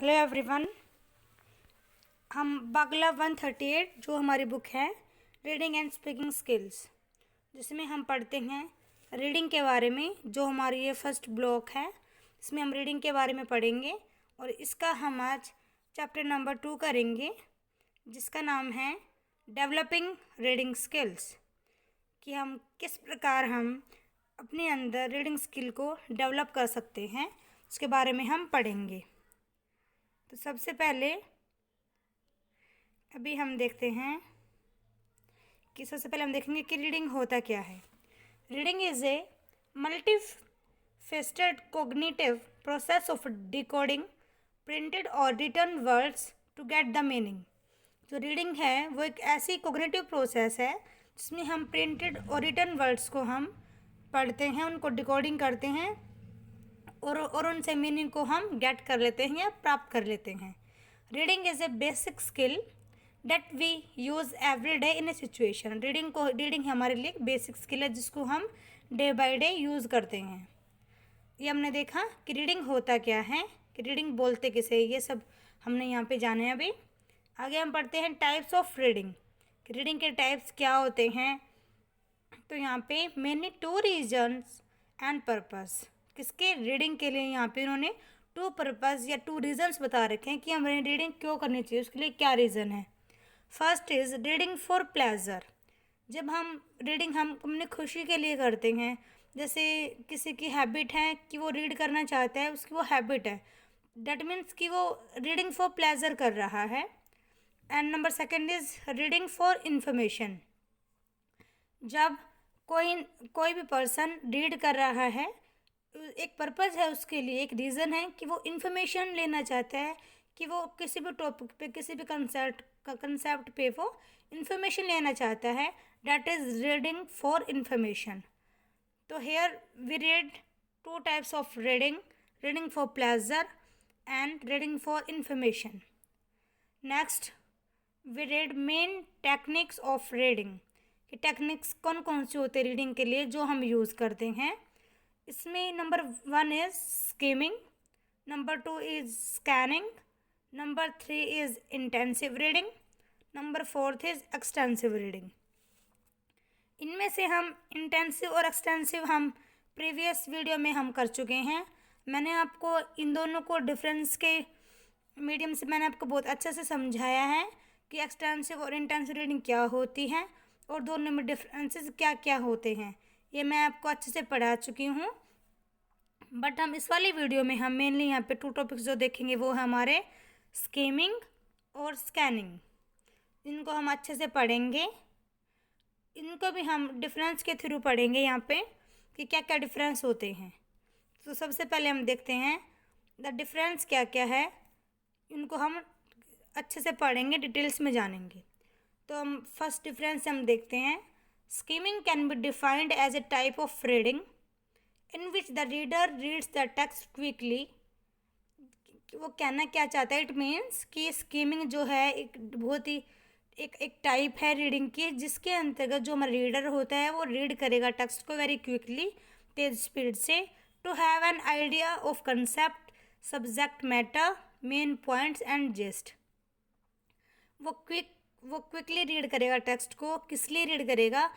Hello everyone. हम बागला 138 जो हमारी बुक है रीडिंग एंड स्पीकिंग स्किल्स, जिसमें हम पढ़ते हैं रीडिंग के बारे में। जो हमारी ये फर्स्ट ब्लॉक है, इसमें हम रीडिंग के बारे में पढ़ेंगे और इसका हम आज चैप्टर नंबर 2 करेंगे, जिसका नाम है डेवलपिंग रीडिंग स्किल्स। कि हम किस प्रकार हम अपने अंदर रीडिंग स्किल को डेवलप कर सकते हैं, उसके बारे में हम पढ़ेंगे। तो सबसे पहले अभी हम देखते हैं कि सबसे पहले हम देखेंगे कि रीडिंग होता क्या है। Reading is a multi faceted cognitive process of decoding printed और written words to get the meaning. जो रीडिंग है वो एक ऐसी कोग्निटिव प्रोसेस है जिसमें हम प्रिंटेड और रिटन वर्ड्स को हम पढ़ते हैं, उनको डिकोडिंग करते हैं और उनसे मीनिंग को हम गेट कर लेते हैं या प्राप्त कर लेते हैं। Reading is a basic skill that we use every day in a situation. Reading हमारे लिए एक बेसिक स्किल है जिसको हम डे बाय डे यूज़ करते हैं। ये हमने देखा कि रीडिंग होता क्या है, कि रीडिंग बोलते किसे, ये सब हमने यहाँ पे जाने हैं। अभी आगे हम पढ़ते हैं टाइप्स ऑफ रीडिंग, कि रीडिंग के टाइप्स क्या होते हैं। तो यहाँ पे मेनली 2 रीजन्स एंड पर्पस। किसके? रीडिंग के लिए यहाँ पे उन्होंने 2 पर्पस या 2 रीजन्स बता रखे हैं कि हमें रीडिंग क्यों करनी चाहिए, उसके लिए क्या रीज़न है। First is reading for pleasure. जब हम रीडिंग हम अपनी खुशी के लिए करते हैं, जैसे किसी की हैबिट है कि वो रीड करना चाहता है, उसकी वो हैबिट है, डैट मीन्स कि वो रीडिंग फॉर प्लेजर कर रहा है। And number second is reading for information. जब कोई भी पर्सन रीड कर रहा है, एक पर्पज़ है उसके लिए, एक रीज़न है कि वो इन्फॉर्मेशन लेना चाहता है, कि वो किसी भी टॉपिक पे, किसी भी कंसेप्ट पे वो इन्फॉर्मेशन लेना चाहता है। That is reading for information. तो here we read 2 types of reading, reading for pleasure and reading for information. Next we read main techniques of reading, कि टेक्निक्स कौन कौन सी होते हैं रीडिंग के लिए जो हम यूज़ करते हैं। इसमें number 1 is skimming, number 2 is scanning, number 3 is intensive reading, number 4 is extensive reading. इनमें से हम इंटेंसिव और एक्सटेंसिव हम प्रीवियस वीडियो में हम कर चुके हैं। मैंने आपको इन दोनों को डिफरेंस के मीडियम से मैंने आपको बहुत अच्छे से समझाया है कि एक्सटेंसिव और इंटेंसिव रीडिंग क्या होती है और दोनों में डिफरेंसेस क्या क्या होते हैं। ये मैं आपको अच्छे से पढ़ा चुकी हूँ। बट हम इस वाली वीडियो में हम मेनली यहाँ पे 2 टॉपिक्स जो देखेंगे वो है हमारे स्कीमिंग और स्कैनिंग। इनको हम अच्छे से पढ़ेंगे, इनको भी हम डिफरेंस के थ्रू पढ़ेंगे यहाँ पे कि क्या क्या डिफरेंस होते हैं। तो सबसे पहले हम देखते हैं द डिफरेंस क्या क्या है, इनको हम अच्छे से पढ़ेंगे, डिटेल्स में जानेंगे। तो हम फर्स्ट डिफरेंस हम देखते हैं। Skimming can be defined as a type of reading in which the reader reads the text quickly. वो कहना क्या चाहता है, इट मीन्स कि स्कीमिंग जो है एक बहुत ही एक टाइप है रीडिंग की, जिसके अंतर्गत जो हमारा रीडर होता है वो रीड करेगा टेक्स्ट को वेरी क्विकली, तेज स्पीड से, to have an idea of concept, subject matter, main points and gist. वो क्विकली रीड करेगा टेक्स्ट को। किस लिए रीड करेगा?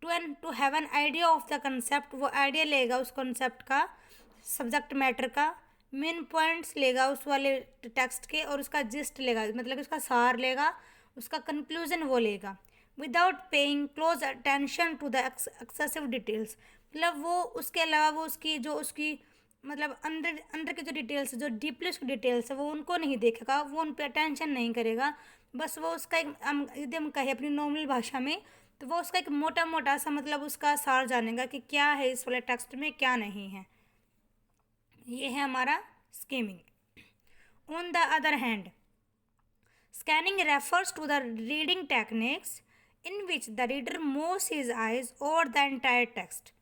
To have an idea of the concept, वो आइडिया लेगा उस कंसेप्ट का, सब्जेक्ट मैटर का, मेन पॉइंट्स लेगा उस वाले टेक्स्ट के, और उसका जिस्ट लेगा, मतलब उसका सार लेगा, उसका कंक्लूजन वो लेगा, without paying close attention to the excessive details. मतलब वो उसके अलावा वो उसकी मतलब अंदर की जो डिटेल्स, जो डीपली उसकी डिटेल्स है, वो उनको नहीं देखेगा, वो उन पर अटेंशन नहीं करेगा। बस वो उसका एक यदि हम कहें अपनी नॉर्मल भाषा में, तो वो उसका एक मोटा मोटा सा मतलब उसका सार जानेगा कि क्या है इस वाले टेक्स्ट में, क्या नहीं है। ये है हमारा skimming. On the other hand scanning refers to the reading techniques in which the reader moves his eyes over the entire text.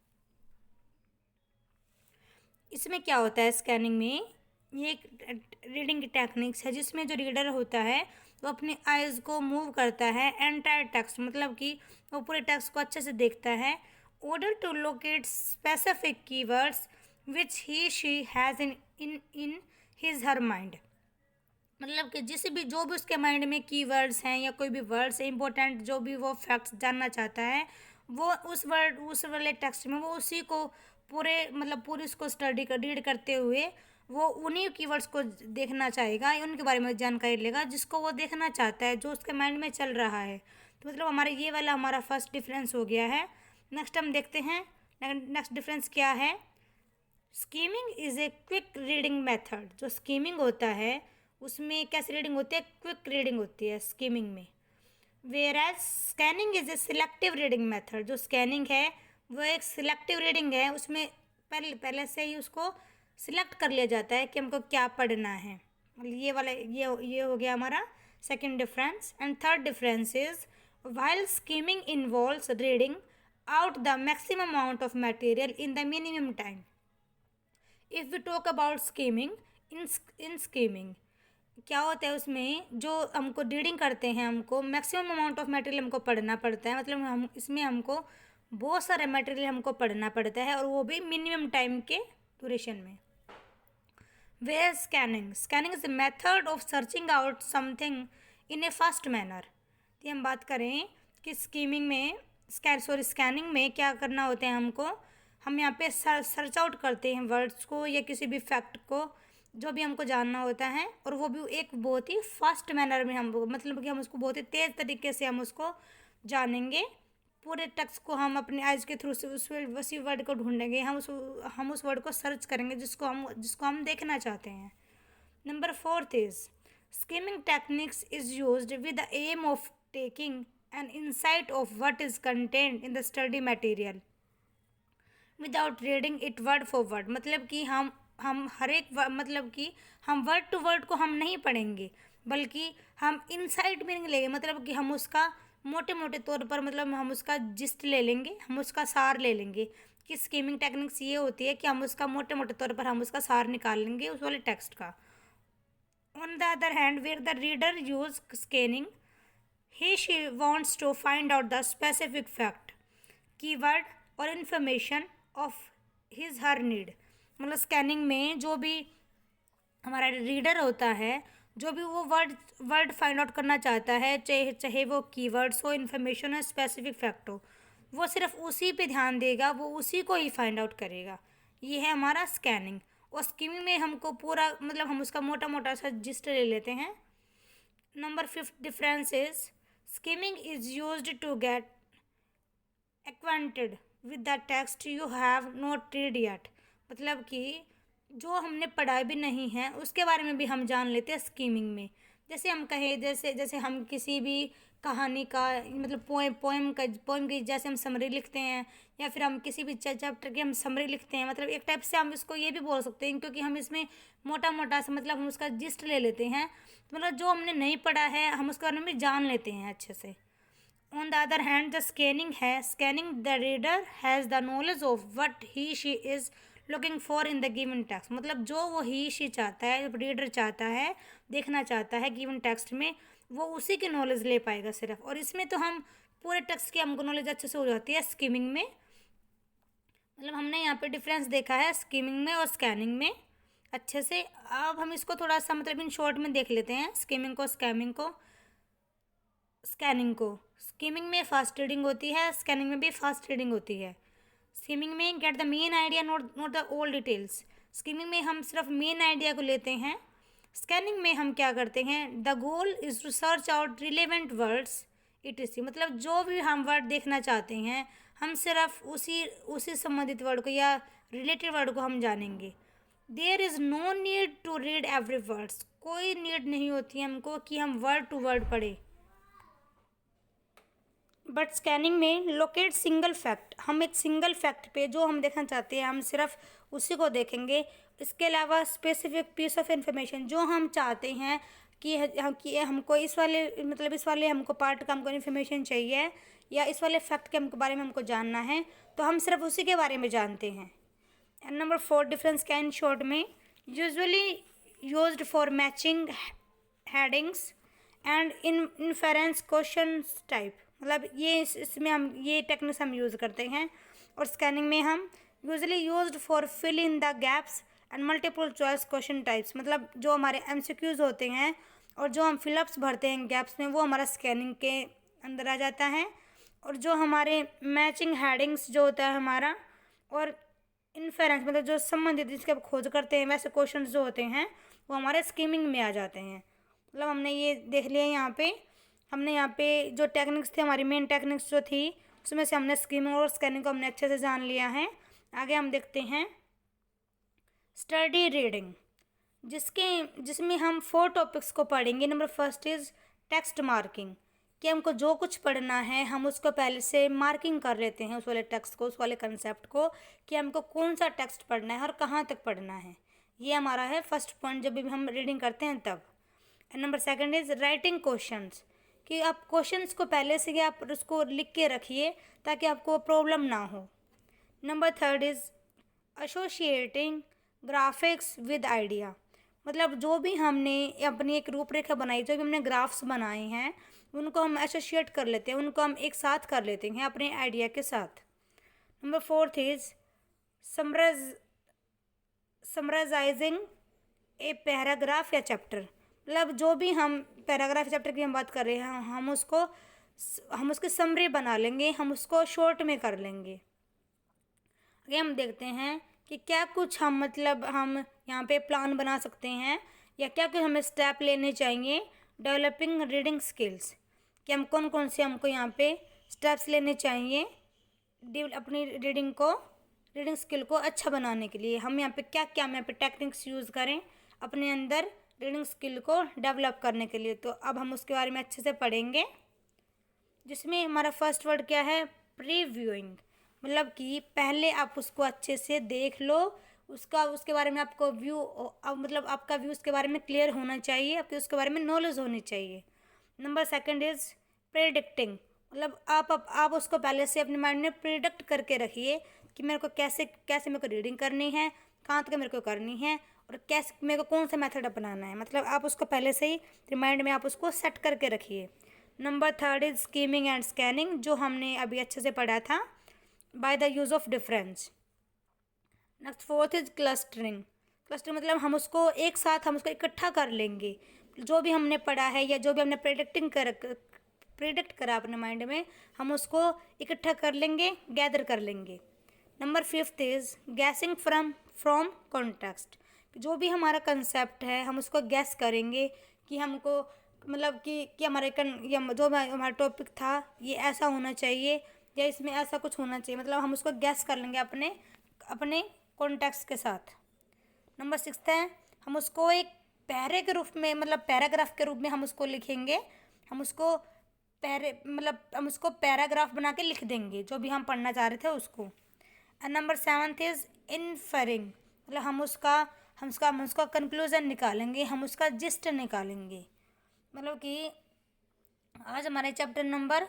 इसमें क्या होता है स्कैनिंग में, ये एक रीडिंग की टेक्निक्स है जिसमें जो रीडर होता है वो अपने आइज़ को मूव करता है एंटायर टेक्स्ट, मतलब कि वो पूरे टेक्स्ट को अच्छे से देखता है, order to locate specific keywords which he she has in his her mind. मतलब कि जो भी उसके माइंड में कीवर्ड्स हैं या कोई भी वर्ड्स है इंपॉर्टेंट, जो भी वो फैक्ट्स जानना चाहता है, वो उस वाले टेक्स्ट में वो उसी को पूरी उसको रीड करते हुए वो उन्हीं कीवर्ड्स को देखना चाहेगा, उनके बारे में जानकारी लेगा जिसको वो देखना चाहता है, जो उसके माइंड में चल रहा है। तो मतलब ये वाला हमारा फर्स्ट डिफरेंस हो गया है। नेक्स्ट हम देखते हैं नेक्स्ट डिफरेंस क्या है। Skimming is a quick reading method. जो स्कीमिंग होता है उसमें कैसी रीडिंग होती है, क्विक रीडिंग होती है स्कीमिंग में। Whereas scanning is a selective reading method. जो स्कैनिंग है वो एक सिलेक्टिव रीडिंग है, उसमें पहले से ही उसको सिलेक्ट कर लिया जाता है कि हमको क्या पढ़ना है। ये हो गया हमारा second difference. And third difference is while skimming involves reading out the maximum amount of material in the minimum time. If we talk about skimming, in skimming क्या होता है, उसमें जो हमको रीडिंग करते हैं हमको मैक्सिमम अमाउंट ऑफ मटेरियल हमको पढ़ना पड़ता है। मतलब हमको बहुत सारे मटेरियल हमको पढ़ना पड़ता है और वो भी मिनिमम टाइम के ड्यूरेशन में। Where scanning is a method of searching out something in a fast manner. ये हम बात करें कि स्कैनिंग में क्या करना होता है हमको, हम यहाँ पे सर्च आउट करते हैं वर्ड्स को या किसी भी फैक्ट को जो भी हमको जानना होता है, और वो भी एक बहुत ही फास्ट मैनर में मतलब कि हम उसको बहुत ही तेज़ तरीके से हम उसको जानेंगे। पूरे टेक्स्ट को हम अपने आइज के थ्रू से उसी वर्ड को ढूंढेंगे, हम उस वर्ड को सर्च करेंगे जिसको हम देखना चाहते हैं। Number fourth is skimming techniques is used with the aim of taking an insight of what is content in the study material without reading it word for word. मतलब कि हम हर एक मतलब कि हम वर्ड टू वर्ड को हम नहीं पढ़ेंगे, बल्कि हम इनसाइड मीनिंग लेंगे। मतलब कि हम उसका मोटे मोटे तौर पर मतलब हम उसका जिस्ट ले लेंगे, हम उसका सार ले लेंगे। कि स्कीमिंग टेक्निक्स ये होती है कि हम उसका मोटे मोटे तौर पर हम उसका सार निकाल लेंगे उस वाले टेक्स्ट का। On the other hand where the reader use scanning, she wants to find out the specific fact, keyword और information of his her need। मतलब स्कैनिंग में जो भी हमारा रीडर होता है, जो भी वो वर्ड फाइंड आउट करना चाहता है, चाहे वो कीवर्ड्स हो, इन्फॉर्मेशन हो, स्पेसिफिक फैक्ट हो, वो सिर्फ उसी पे ध्यान देगा, वो उसी को ही फाइंड आउट करेगा। ये है हमारा स्कैनिंग। और स्कीमिंग में हमको पूरा मतलब हम उसका मोटा मोटा सा जिस्ट ले लेते हैं। Number fifth difference is skimming is used to get acquainted with the text you have not read yet। मतलब कि जो हमने पढ़ा भी नहीं है उसके बारे में भी हम जान लेते हैं स्कीमिंग में। जैसे हम कहें, जैसे हम किसी भी कहानी का मतलब पोएम की जैसे हम समरी लिखते हैं, या फिर हम किसी भी चैप्टर की हम समरी लिखते हैं। मतलब एक टाइप से हम इसको ये भी बोल सकते हैं, क्योंकि हम इसमें मोटा मोटा सा मतलब हम उसका जिस्ट ले लेते हैं। मतलब जो हमने नहीं पढ़ा है हम उसके बारे में भी जान लेते हैं अच्छे से। On the other hand, the scanning the reader has the knowledge of what he she is looking for in the given text। मतलब जो वो he she चाहता है, जो रीडर चाहता है, देखना चाहता है गिवन टेक्स्ट में, वो उसी की नॉलेज ले पाएगा सिर्फ। और इसमें तो हम पूरे टेक्स्ट की हमको नॉलेज अच्छे से हो जाती है स्कीमिंग में। मतलब हमने यहाँ पे डिफरेंस देखा है स्कीमिंग में और स्कैनिंग में अच्छे से। अब हम इसको थोड़ा सा मतलब इन शॉर्ट में देख लेते हैं, स्कीमिंग को, स्कैनिंग को। स्कीमिंग में फास्ट रीडिंग होती है, स्कैनिंग में भी फास्ट रीडिंग होती है। स्कीमिंग में get the main idea, not the all details. Skimming में हम सिर्फ मेन आइडिया को लेते हैं। स्कैनिंग में हम क्या करते हैं, the goal is to search out relevant words etc। मतलब जो भी हम वर्ड देखना चाहते हैं हम सिर्फ उसी संबंधित वर्ड को या रिलेटेड वर्ड को हम जानेंगे। There is no need to read every words. कोई नीड नहीं होती है हमको कि हम वर्ड टू वर्ड पढ़ें। बट स्कैनिंग में लोकेट सिंगल फैक्ट, हम एक सिंगल फैक्ट पे जो हम देखना चाहते हैं हम सिर्फ उसी को देखेंगे। इसके अलावा स्पेसिफिक पीस ऑफ इंफॉर्मेशन जो हम चाहते हैं कि हमको इस वाले हमको पार्ट का हमको इन्फॉर्मेशन चाहिए या इस वाले फैक्ट के हमको बारे में हमको जानना है, तो हम सिर्फ उसी के बारे में जानते हैं। एंड नंबर 4 डिफरेंस क्या इन शॉर्ट में, usually used for matching headings and inference question type. मतलब इसमें हम ये टेक्निक्स हम यूज़ करते हैं। और स्कैनिंग में हम usually used for fill in the gaps and multiple choice question types, मतलब जो हमारे एमसीक्यूज होते हैं और जो हम फिलअप्स भरते हैं गैप्स में, वो हमारा स्कैनिंग के अंदर आ जाता है। और जो हमारे मैचिंग हेडिंग्स जो होता है हमारा, और इन्फेरेंस मतलब जो संबंधित जिसके आप खोज करते हैं वैसे क्वेश्चंस जो होते हैं वो हमारे स्कीमिंग में आ जाते हैं। मतलब हमने ये देख लिया हमने यहाँ पे जो टेक्निक्स थे, हमारी मेन टेक्निक्स जो थी उसमें से हमने स्कीमिंग और स्कैनिंग को हमने अच्छे से जान लिया है। आगे हम देखते हैं स्टडी रीडिंग, जिसमें हम 4 टॉपिक्स को पढ़ेंगे। Number first is text marking, कि हमको जो कुछ पढ़ना है हम उसको पहले से मार्किंग कर लेते हैं, उस वाले टेक्स्ट को, उस वाले कंसेप्ट को, कि हमको कौन सा टेक्स्ट पढ़ना है और कहाँ तक पढ़ना है। ये हमारा है फर्स्ट पॉइंट जब भी हम रीडिंग करते हैं तब। And number second is writing questions, कि आप क्वेश्चंस को पहले से आप उसको लिख के रखिए ताकि आपको प्रॉब्लम ना हो। Number third is associating graphics with idea, मतलब जो भी हमने अपनी एक रूपरेखा बनाई, जो भी हमने ग्राफ्स बनाए हैं उनको हम एसोशिएट कर लेते हैं, उनको हम एक साथ कर लेते हैं अपने आइडिया के साथ। Number fourth is summarising a paragraph या चैप्टर, मतलब जो भी हम पैराग्राफ चैप्टर की हम बात कर रहे हैं हम उसकी समरी बना लेंगे, हम उसको शॉर्ट में कर लेंगे। आगे हम देखते हैं कि क्या कुछ हम यहाँ पे प्लान बना सकते हैं या क्या कुछ हमें स्टेप लेने चाहिए डेवलपिंग रीडिंग स्किल्स, कि हम कौन कौन से हमको यहाँ पे स्टेप्स लेने चाहिए अपनी रीडिंग स्किल को अच्छा बनाने के लिए। हम यहाँ पे हम यहाँ पे टेक्निक्स यूज़ करें अपने अंदर रीडिंग स्किल को डेवलप करने के लिए। तो अब हम उसके बारे में अच्छे से पढ़ेंगे, जिसमें हमारा फर्स्ट वर्ड क्या है, प्रीव्यूइंग, मतलब कि पहले आप उसको अच्छे से देख लो, उसके बारे में आपको मतलब आपका व्यू उसके बारे में क्लियर होना चाहिए, आपके उसके बारे में नॉलेज होनी चाहिए। नंबर सेकंड इज़ प्रेडिक्टिंग, मतलब आप उसको पहले से अपने माइंड में प्रिडिक्ट करके रखिए कि मेरे को कैसे मेरे को रीडिंग करनी है, कहाँ तक मेरे को करनी है और कैसे मेरे को कौन सा मेथड अपनाना है, मतलब आप उसको पहले से ही रिमाइंड में आप उसको सेट करके रखिए। Number third is skimming and scanning, जो हमने अभी अच्छे से पढ़ा था, by the use of difference. Next fourth is clustering मतलब हम उसको इकट्ठा कर लेंगे, जो भी हमने पढ़ा है या जो भी हमने प्रेडिक्ट करा अपने माइंड में, हम उसको इकट्ठा कर लेंगे, गैदर कर लेंगे। Number fifth is guessing from context, जो भी हमारा कंसेप्ट है हम उसको गैस करेंगे कि हमको मतलब कि जो हमारा टॉपिक था ये ऐसा होना चाहिए या इसमें ऐसा कुछ होना चाहिए, मतलब हम उसको गैस कर लेंगे अपने कॉन्टेक्स्ट के साथ। नंबर सिक्स्थ है हम उसको एक पैराग्राफ के रूप में हम उसको लिखेंगे, हम उसको पैराग्राफ बना के लिख देंगे जो भी हम पढ़ना चाह रहे थे उसको। एंड नंबर सेवन्थ इज इनफरिंग, मतलब हम उसका कंक्लूजन निकालेंगे, हम उसका जिस्ट निकालेंगे। मतलब कि आज हमारे चैप्टर नंबर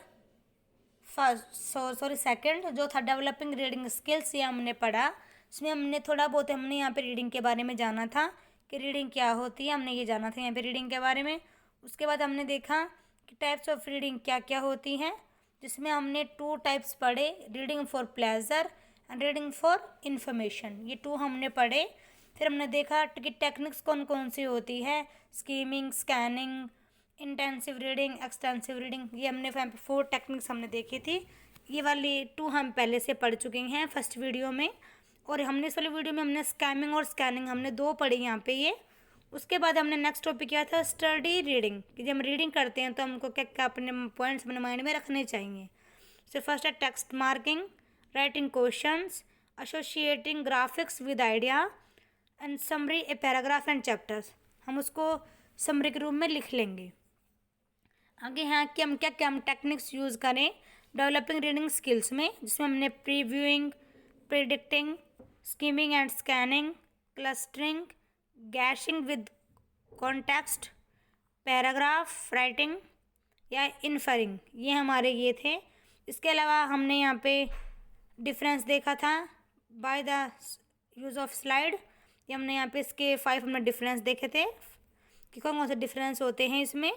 सेकंड जो था डेवलपिंग रीडिंग स्किल्स, ये हमने पढ़ा। इसमें हमने यहाँ पे रीडिंग के बारे में जाना था कि रीडिंग क्या होती है, हमने ये जाना था यहाँ पे रीडिंग के बारे में। उसके बाद हमने देखा कि टाइप्स ऑफ रीडिंग क्या क्या होती हैं, जिसमें हमने 2 टाइप्स पढ़े, reading for pleasure and reading for information, ये 2 हमने पढ़े। फिर हमने देखा कि टेक्निक्स कौन कौन सी होती है, skimming, scanning, intensive reading, extensive reading, ये हमने 4 टेक्निक्स हमने देखी थी। ये वाली 2 हम पहले से पढ़ चुके हैं फर्स्ट वीडियो में, और हमने इस वाली वीडियो में हमने स्कैमिंग और स्कैनिंग हमने 2 पढ़ी यहाँ पे ये। उसके बाद हमने नेक्स्ट टॉपिक किया था स्टडी रीडिंग, कि जब हम रीडिंग करते हैं तो हमको क्या क्या अपने पॉइंट्स अपने माइंड में रखने चाहिए। सो फर्स्ट है text marking, writing questions, associating graphics with idea and summary a paragraph and chapters, हम उसको समरी के रूप में लिख लेंगे। आगे हैं कि हम क्या टेक्निक्स यूज़ करें डेवलपिंग रीडिंग स्किल्स में, जिसमें हमने previewing, predicting, skimming and scanning, clustering, guessing with context, paragraph writing या इन्फरिंग, ये हमारे ये थे। इसके अलावा हमने यहाँ पे डिफरेंस देखा था by the use of slide, ये हमने यहाँ पे इसके 5 हमने डिफरेंस देखे थे कि कौन कौन से डिफरेंस होते हैं इसमें,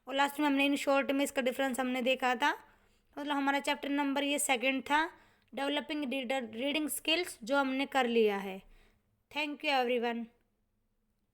और लास्ट में हमने इन शॉर्ट में इसका डिफरेंस हमने देखा था। मतलब हमारा चैप्टर नंबर ये सेकंड था, डेवलपिंग रीडिंग स्किल्स, जो हमने कर लिया है। Thank you everyone.